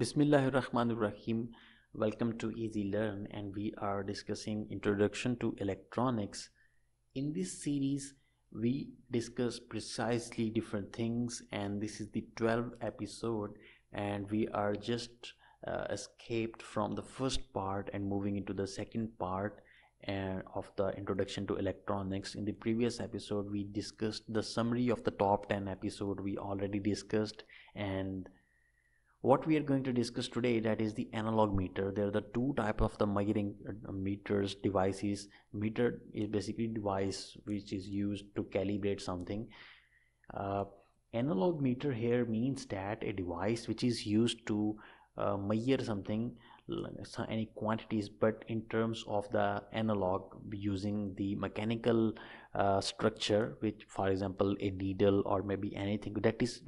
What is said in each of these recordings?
Bismillahirrahmanirrahim. Welcome to Easy Learn, and we are discussing Introduction to Electronics. In this series, we discuss precisely different things, and this is the 12th episode, and we are just escaped from the first part and moving into the second part of the Introduction to Electronics. In the previous episode, we discussed the summary of the top 10 episode we already discussed, and what we are going to discuss today, that is the analog meter. There are the two type of the measuring meters devices. Meter is basically device which is used to calibrate something. Analog meter here means that a device which is used to measure something, any quantities, but in terms of the analog, using the mechanical structure, which for example a needle or maybe anything that is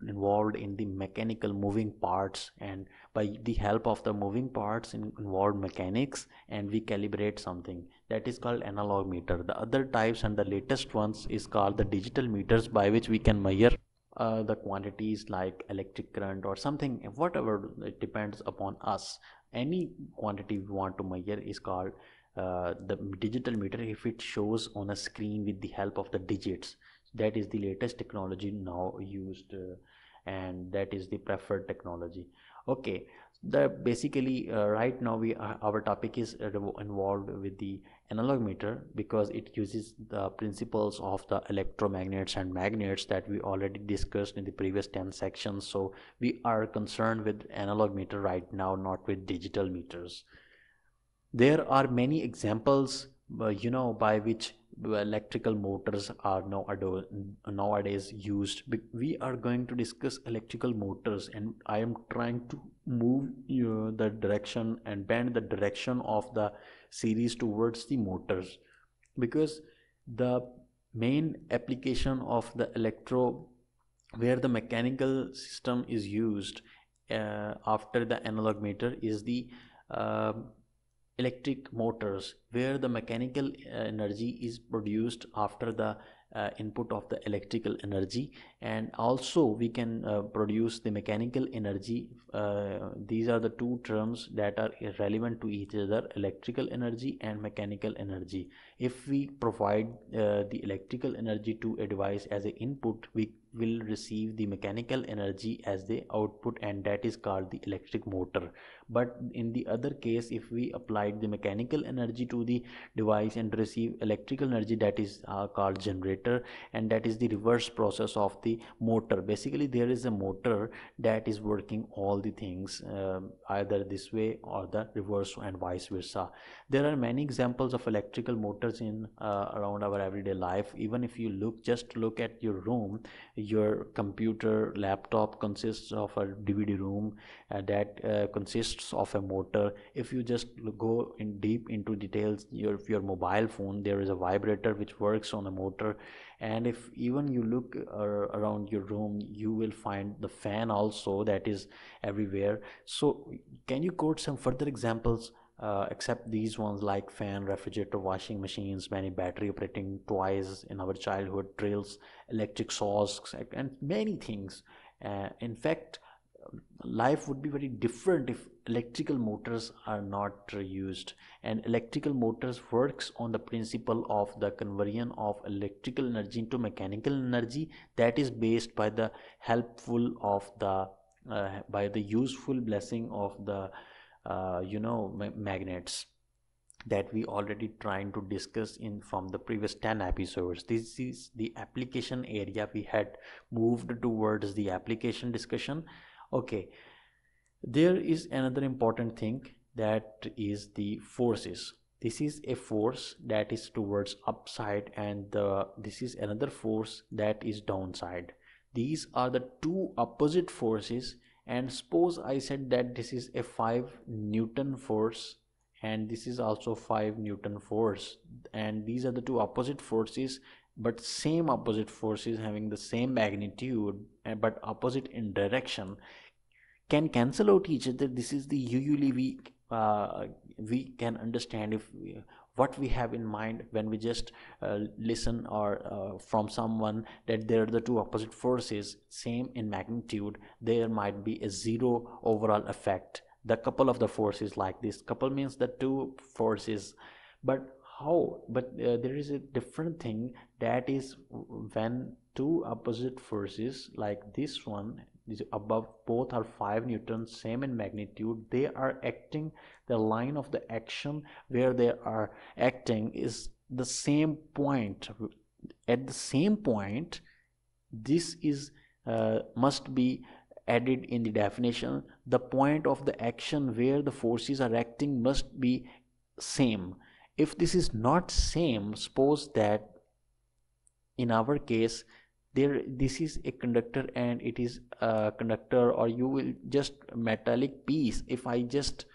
involved in the mechanical moving parts, and by the help of the moving parts involved mechanics, and we calibrate something, that is called analog meter. The other types and the latest ones is called the digital meters, by which we can measure the quantities like electric current or something, whatever, it depends upon us. Any quantity we want to measure is called the digital meter if it shows on a screen with the help of the digits. That is the latest technology now used, and that is the preferred technology. Okay, the basically right now our topic is involved with the analog meter, because it uses the principles of the electromagnets and magnets that we already discussed in the previous 10 sections. So we are concerned with analog meter right now, not with digital meters. There are many examples, by which electrical motors are nowadays used. We are going to discuss electrical motors, and I am trying to move the direction and bend the direction of the series towards the motors, because the main application of the where the mechanical system is used after the analog meter is the uh, electric motors, where the mechanical energy is produced after the input of the electrical energy, and also we can produce the mechanical energy. These are the two terms that are relevant to each other: electrical energy and mechanical energy. If we provide the electrical energy to a device as an input, we will receive the mechanical energy as the output, and that is called the electric motor. But in the other case, if we applied the mechanical energy to the device and receive electrical energy, that is called generator, and that is the reverse process of the motor. Basically, there is a motor that is working all the things either this way or the reverse, and vice versa. There are many examples of electrical motors in around our everyday life. Even if you look at your room, your computer laptop consists of a DVD room that consists of a motor. If you just go in deep into details, your mobile phone, there is a vibrator which works on a motor. And if even you look around your room, you will find the fan also, that is everywhere. So can you quote some further examples except these ones, like fan, refrigerator, washing machines, many battery operating toys in our childhood, drills, electric saws, and many things? In fact, life would be very different if electrical motors are not used. And electrical motors works on the principle of the conversion of electrical energy into mechanical energy, that is based by the helpful of the by the useful blessing of the magnets, that we already trying to discuss in from the previous 10 episodes. This is the application area. We had moved towards the application discussion. Okay, there is another important thing, that is the forces. This is a force that is towards upside, and this is another force that is downside. These are the two opposite forces. And suppose I said that this is a 5 Newton force, and this is also 5 Newton force, and these are the two opposite forces, but same opposite forces having the same magnitude but opposite in direction, can cancel out each other. This is the usually we can understand if what we have in mind when we just listen or from someone that there are the two opposite forces same in magnitude, there might be a zero overall effect. The couple of the forces like this, couple means the two forces, but how, but there is a different thing, that is when two opposite forces like this one is above, both are 5 newtons, same in magnitude, they are acting, the line of the action where they are acting is the same point. At the same point, this is must be added in the definition. The point of the action where the forces are acting must be same. If this is not same, suppose that in our case there, this is a conductor and it is a conductor, or you will just metallic piece, if I just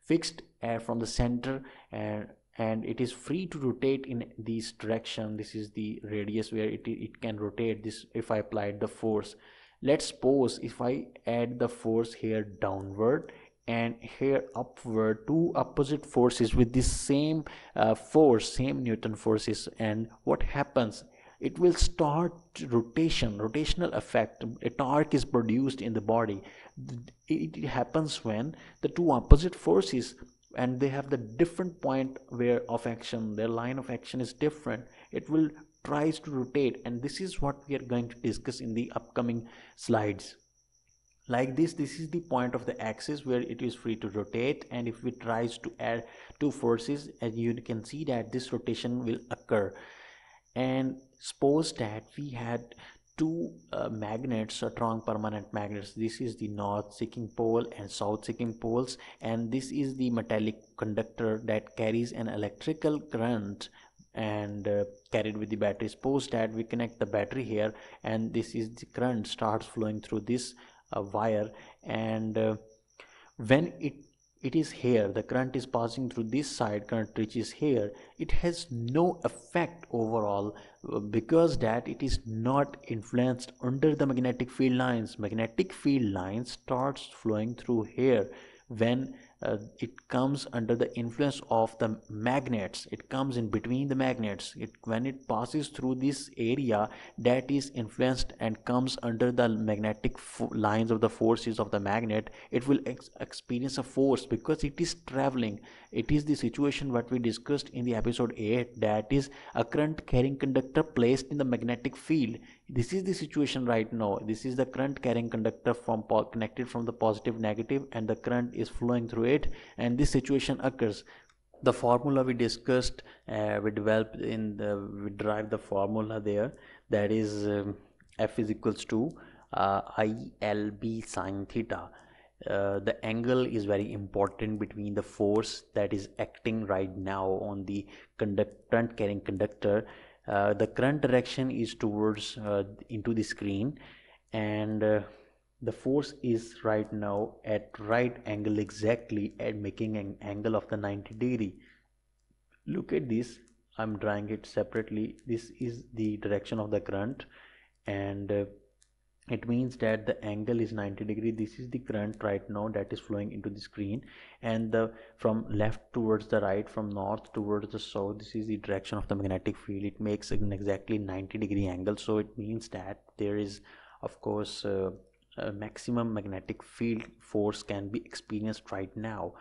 fixed from the center, and it is free to rotate in this direction, this is the radius where it can rotate this, if I applied the force, let's suppose if I add the force here downward and here upward, two opposite forces with this same force, same Newton forces, and what happens, it will start rotational effect, a torque is produced in the body. It happens when the two opposite forces, and they have the different point where of action, their line of action is different, it will tries to rotate, and this is what we are going to discuss in the upcoming slides. Like this is the point of the axis where it is free to rotate, and if we tries to add two forces, as you can see that this rotation will occur. And suppose that we had two magnets, strong permanent magnets, this is the north seeking pole and south seeking poles, and this is the metallic conductor that carries an electrical current and carried with the battery. Suppose that we connect the battery here, and this is the current starts flowing through this wire, and when it is here, the current is passing through this side, current reaches here, it has no effect overall, because that it is not influenced under the magnetic field lines. Magnetic field lines starts flowing through here when it comes under the influence of the magnets, it comes in between the magnets, when it passes through this area that is influenced and comes under the magnetic lines of the forces of the magnet, it will experience a force because it is traveling. It is the situation what we discussed in the episode 8, that is a current carrying conductor placed in the magnetic field. This is the situation right now. This is the current carrying conductor from connected from the positive negative, and the current is flowing through it, and this situation occurs. The formula we discussed, we developed in the, we derived the formula there, that is F is equals to ILB sine theta. The angle is very important between the force that is acting right now on the current carrying conductor. The current direction is towards into the screen, and the force is right now at right angle exactly at making an angle of the 90-degree. Look at this, I'm drawing it separately. This is the direction of the current, and it means that the angle is 90-degree. This is the current right now that is flowing into the screen, and the from left towards the right, from north towards the south, this is the direction of the magnetic field. It makes an exactly 90-degree angle, so it means that there is of course a maximum magnetic field force can be experienced right now,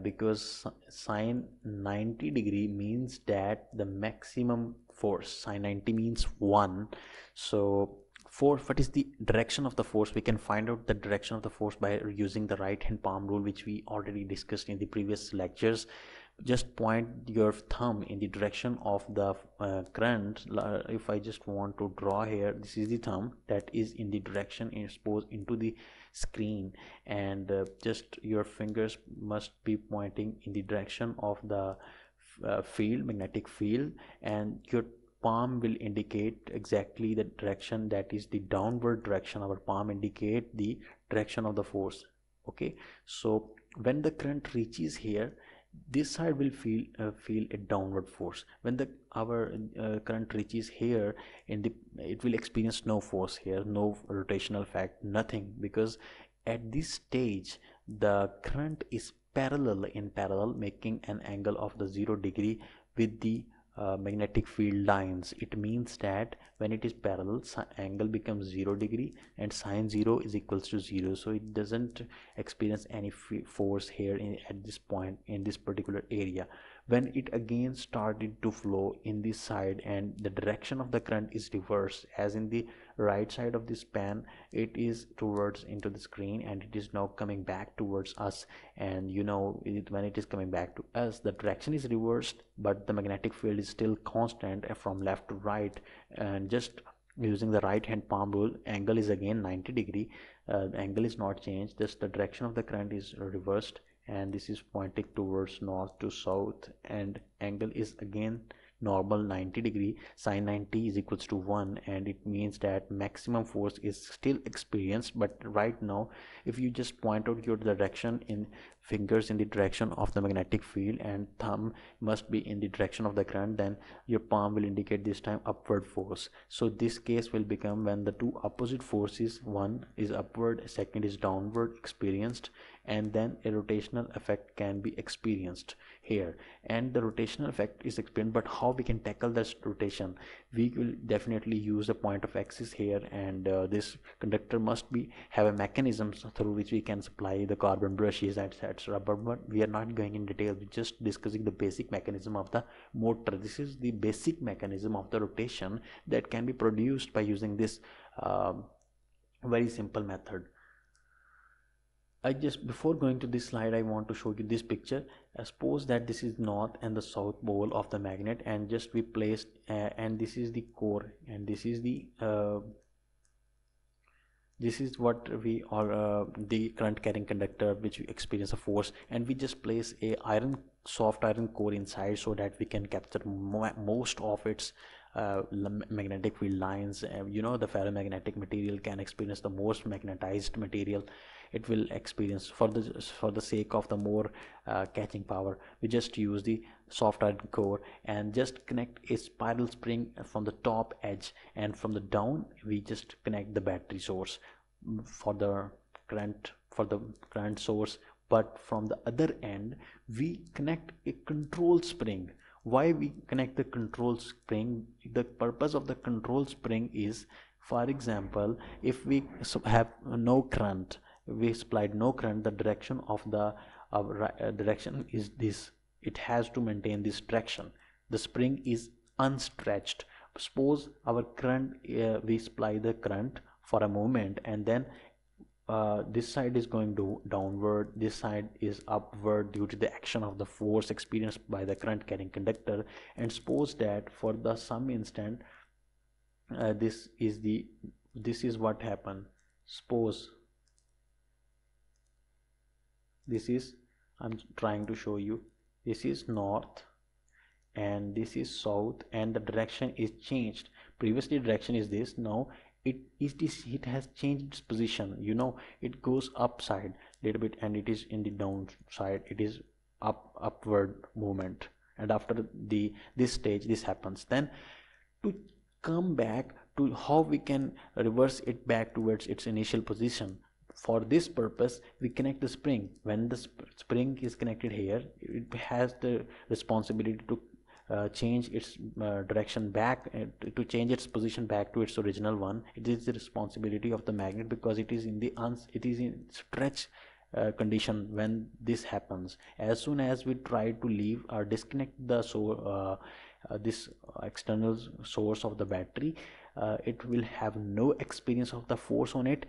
because sine 90-degree means that the maximum force, sine 90 means 1. So for what is the direction of the force, we can find out the direction of the force by using the right hand palm rule, which we already discussed in the previous lectures. Just point your thumb in the direction of the current. If I just want to draw here, this is the thumb that is in the direction exposed into the screen, and just your fingers must be pointing in the direction of the field, magnetic field, and your palm will indicate exactly the direction, that is the downward direction. Our palm indicate the direction of the force. Okay, so when the current reaches here, this side will feel a downward force. When the our current reaches here, in the it will experience no force here, no rotational effect, nothing, because at this stage the current is in parallel, making an angle of the 0 degree with the magnetic field lines. It means that when it is parallel, angle becomes 0 degree and sine 0 is equals to 0, so it doesn't experience any force here at this point in this particular area. When it again started to flow in this side, and the direction of the current is reversed, as in the right side of this pan it is towards into the screen, and it is now coming back towards us. And when it is coming back to us, the direction is reversed, but the magnetic field is still constant from left to right. And just using the right hand palm rule, angle is again 90 degree. Angle is not changed, just the direction of the current is reversed, and this is pointing towards north to south, and angle is again normal 90 degree. Sine 90 is equals to 1, and it means that maximum force is still experienced. But right now, if you just point out your direction in fingers in the direction of the magnetic field and thumb must be in the direction of the current, then your palm will indicate this time upward force. So this case will become when the two opposite forces, one is upward, second is downward, experienced, and then a rotational effect can be experienced here. And the rotational effect is explained, but how we can tackle this rotation? We will definitely use a point of axis here, and this conductor must be have a mechanism through which we can supply the carbon brushes, etc. But we are not going in detail, we're just discussing the basic mechanism of the motor. This is the basic mechanism of the rotation that can be produced by using this very simple method. Before going to this slide, I want to show you this picture. Suppose that this is north and the south pole of the magnet, and just we placed and this is the core, and this is the this is what we are the current carrying conductor which we experience a force, and we just place a soft iron core inside so that we can capture most of its magnetic field lines. The ferromagnetic material can experience the most magnetized material. It will experience for the sake of the more catching power. We just use the soft iron core and just connect a spiral spring from the top edge, and from the down we just connect the battery source for the current source. But from the other end we connect a control spring. Why we connect the control spring? The purpose of the control spring is, for example, if we have no current, we supplied no current, the direction of the direction is this. It has to maintain this direction. The spring is unstretched. Suppose our current, we supply the current for a moment, and then this side is going to downward, this side is upward due to the action of the force experienced by the current carrying conductor. And suppose that for the some instant this is what happened. Suppose this is, I'm trying to show you, this is north and this is south, and the direction is changed. Previously direction is this, now it has changed its position. It goes upside a little bit, and it is in the downside, it is upward movement. And after this stage this happens, then to come back to how we can reverse it back towards its initial position. For this purpose we connect the spring. When the spring is connected here, it has the responsibility to change its direction back, to change its position back to its original one. It is the responsibility of the magnet, because it is in stretch condition when this happens. As soon as we try to leave or disconnect the this external source of the battery, it will have no experience of the force on it.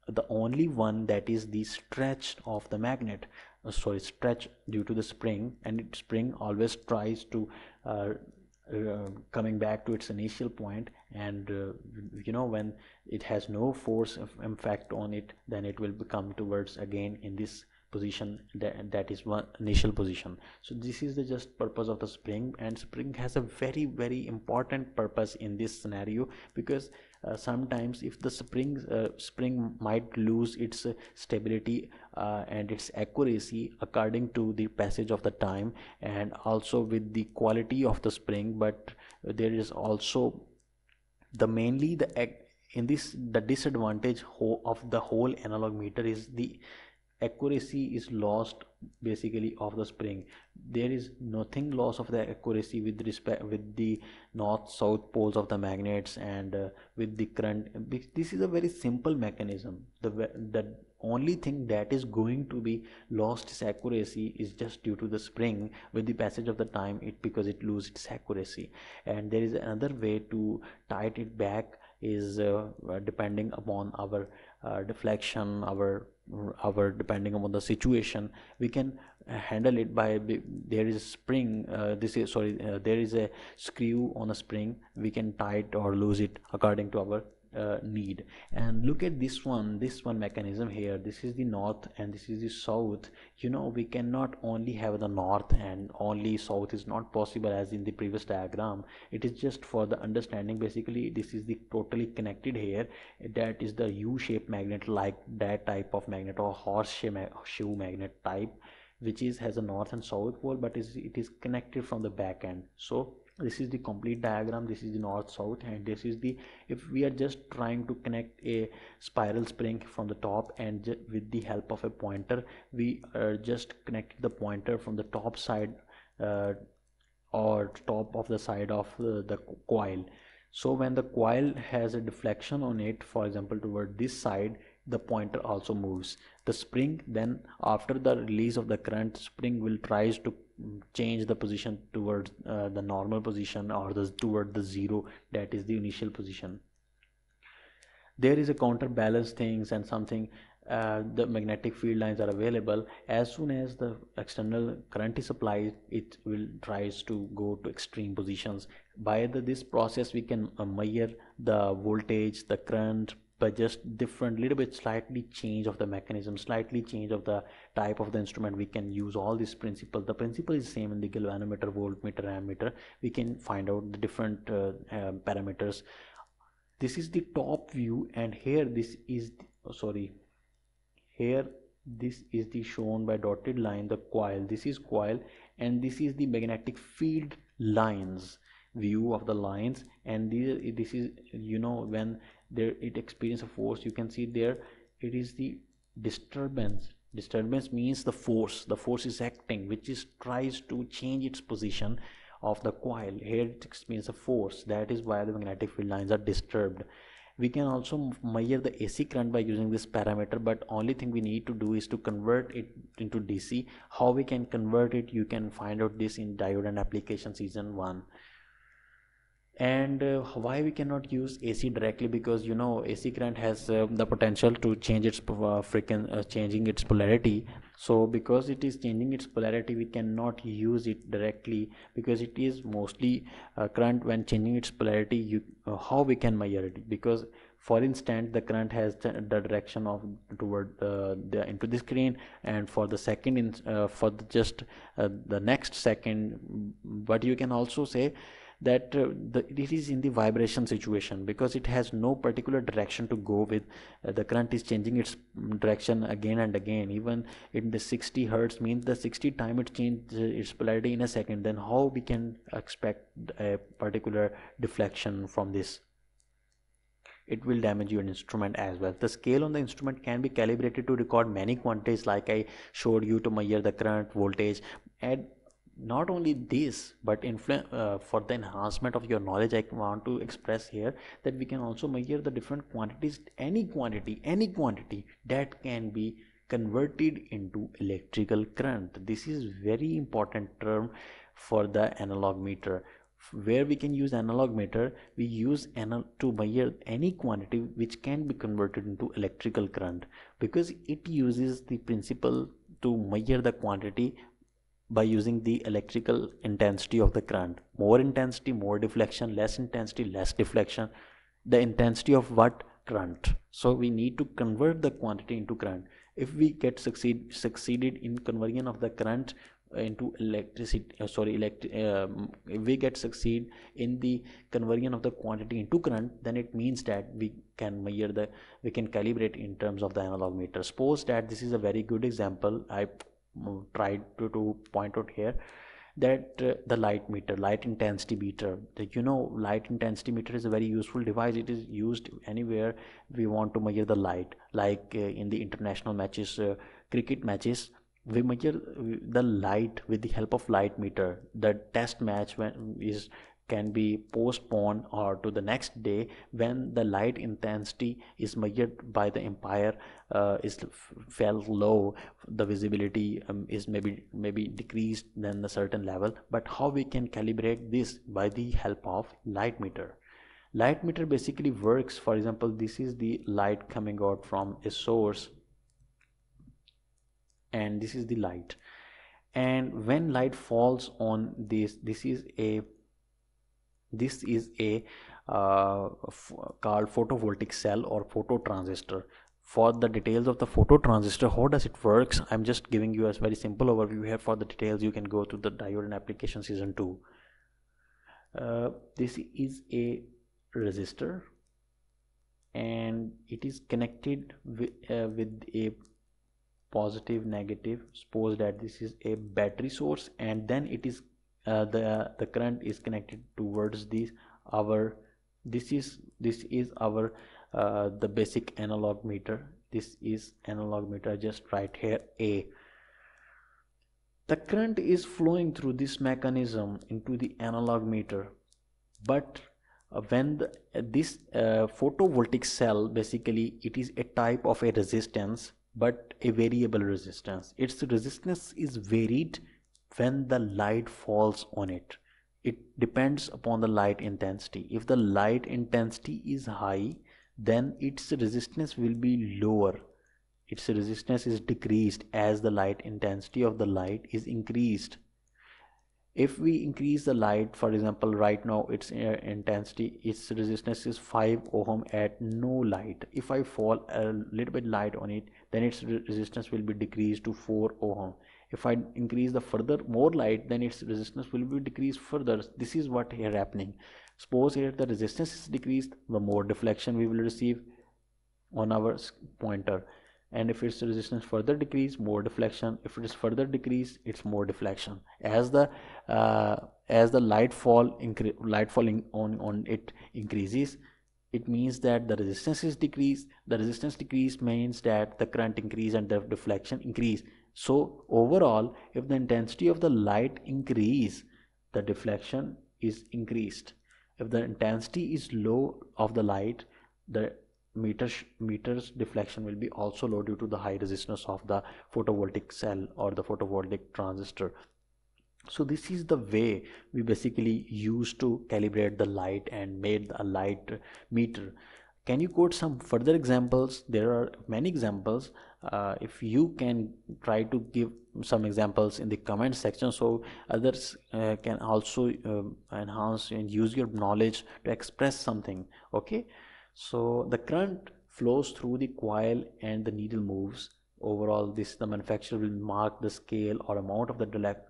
The only one that is the stretch of the magnet, stretch due to the spring, and spring always tries to coming back to its initial point. And when it has no force effect on it, then it will become towards again in this position, that is one initial position. So this is the just purpose of the spring, and spring has a very very important purpose in this scenario, because sometimes if the spring might lose its stability and its accuracy according to the passage of the time, and also with the quality of the spring. But there is also the disadvantage of the whole analog meter is the accuracy is lost basically of the spring. There is nothing loss of the accuracy with respect with the north south poles of the magnets, and with the current. This is a very simple mechanism. The only thing that is going to be lost its accuracy is just due to the spring. With the passage of the time, it because it loses its accuracy. And there is another way to tighten it back, is depending upon our deflection, our depending upon the situation, we can handle it by there is a spring, this is sorry there is a screw on a spring. We can tie it or lose it according to our need. And look at this one mechanism here. This is the north and this is the south. We cannot only have the north and only south is not possible as in the previous diagram. It is just for the understanding. Basically this is the totally connected here. That is the U-shaped magnet, like that type of magnet, or horseshoe magnet type, which has a north and south pole, but it is connected from the back end. So this is the complete diagram. This is the north south, and this is the, if we are just trying to connect a spiral spring from the top, and with the help of a pointer, we just connect the pointer from the top side or top of the side of the coil. So when the coil has a deflection on it, for example toward this side, the pointer also moves. The spring then, after the release of the current, spring will tries to change the position towards the normal position, or toward the zero, that is the initial position. There is a counterbalance things and something. The magnetic field lines are available. As soon as the external current is applied, it will tries to go to extreme positions. By this process we can measure the voltage, the current, but just different, little bit slightly change of the mechanism, slightly change of the type of the instrument. We can use all these principles. The principle is same in the galvanometer, voltmeter, ammeter. We can find out the different parameters. This is the top view, and here this is here this is the shown by dotted line, the coil. This is coil, and this is the magnetic field lines, view of the lines. And this is when there it experience a force, you can see there it is the disturbance means the force is acting, which is tries to change its position of the coil. Here it experience a force, that is why the magnetic field lines are disturbed. We can also measure the AC current by using this parameter, but only thing we need to do is to convert it into DC. How we can convert it, you can find out this in diode and application season 1. And why we cannot use AC directly, because AC current has the potential to change its changing its polarity. So because it is changing its polarity, we cannot use it directly, because it is mostly current when changing its polarity. How we can measure it? Because for instance the current has the direction of toward into the screen, and for the second for the next second. But you can also say that it is in the vibration situation, because it has no particular direction to go with. The current is changing its direction again and again. Even in the 60 hertz means the 60 time it changes its polarity in a second. Then how we can expect a particular deflection from this? It will damage your instrument as well. The scale on the instrument can be calibrated to record many quantities, like I showed you, to measure the current, voltage. And not only this, but for the enhancement of your knowledge, I want to express here that we can also measure the different quantities. Any quantity that can be converted into electrical current. This is very important term for the analog meter. Where we can use analog meter, we use to measure any quantity which can be converted into electrical current, because it uses the principle to measure the quantity by using the electrical intensity of the current. More intensity, more deflection; less intensity, less deflection. The intensity of what? Current. So we need to convert the quantity into current. If we get succeeded in conversion of the current into electricity, if we get succeed in the conversion of the quantity into current, then it means that we can calibrate in terms of the analog meter. Suppose that this is a very good example I tried to point out here, that the light intensity meter. Light intensity meter is a very useful device. It is used anywhere we want to measure the light, like in the international matches, cricket matches. we measure the light with the help of light meter. The test match when is can be postponed or to the next day when the light intensity is measured by the umpire is fell low. The visibility is maybe decreased than a certain level. But how we can calibrate this? By the help of light meter. Light meter basically works, for example, this is the light coming out from a source and this is the light, and when light falls on this is a called photovoltaic cell or phototransistor. For the details of the phototransistor, how does it works, I'm just giving you a very simple overview here. For the details you can go to the diode and application season 2. This is a resistor and it is connected with a positive negative. Suppose that this is a battery source and then it is the current is connected towards this is our the basic analog meter. This is analog meter, just write here A. The current is flowing through this mechanism into the analog meter, but when this photovoltaic cell, basically it is a type of a resistance but a variable resistance. Its resistance is varied when the light falls on it. It depends upon the light intensity. If the light intensity is high, then its resistance will be lower. Its resistance is decreased as the light intensity of the light is increased. If we increase the light, for example, right now its intensity, its resistance is 5 ohm at no light. If I fall a little bit light on it, then its resistance will be decreased to 4 ohm. If I increase the further more light, then its resistance will be decreased further. This is what here happening. Suppose here the resistance is decreased, the more deflection we will receive on our pointer, and if its resistance further decrease, more deflection. If it is further decrease, it's more deflection. As the light falling on it increases, it means that the resistance is decreased. The resistance decrease means that the current increase and the deflection increase. So overall, if the intensity of the light increase, the deflection is increased. If the intensity is low of the light, the meters deflection will be also low due to the high resistance of the photovoltaic cell or the photovoltaic transistor. So this is the way we basically use to calibrate the light and made a light meter. Can you quote some further examples? There are many examples. If you can try to give some examples in the comment section, so others can also enhance and use your knowledge to express something. Okay. So the current flows through the coil and the needle moves. Overall, the manufacturer will mark the scale or amount of the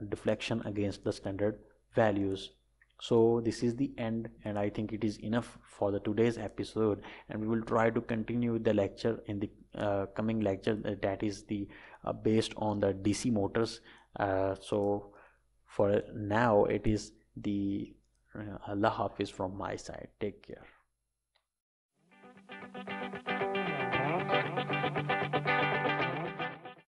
deflection against the standard values. So this is the end, and I think it is enough for the today's episode, and we will try to continue the lecture in the coming lecture, that is the based on the DC motors. So for now it is the Allah Hafiz from my side. Take care.